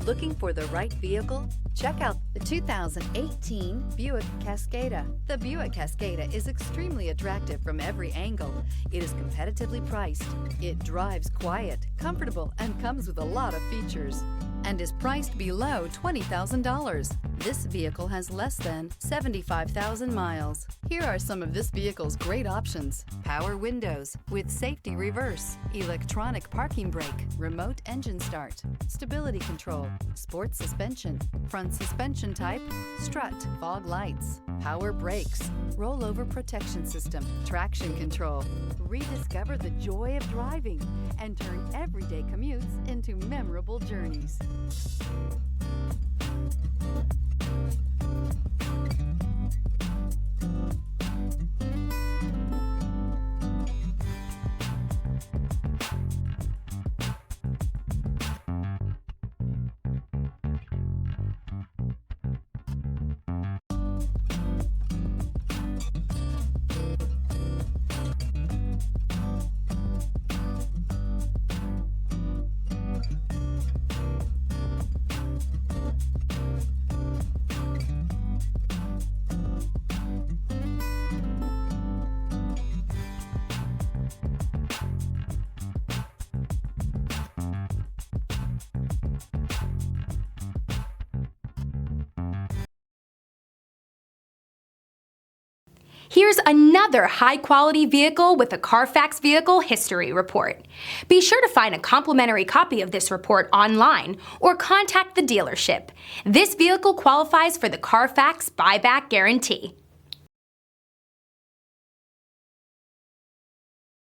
Looking for the right vehicle? Check out the 2018 Buick Cascada. The Buick Cascada is extremely attractive from every angle. It is competitively priced. It drives quiet, comfortable, and comes with a lot of features, and is priced below $20,000. This vehicle has less than 75,000 miles. Here are some of this vehicle's great options: power windows with safety reverse, electronic parking brake, remote engine start, stability control, sports suspension, front suspension type, strut, fog lights, power brakes, rollover protection system, traction control. Rediscover the joy of driving and turn everyday commutes into memorable journeys. Here's another high-quality vehicle with a Carfax Vehicle History Report. Be sure to find a complimentary copy of this report online or contact the dealership. This vehicle qualifies for the Carfax Buyback Guarantee.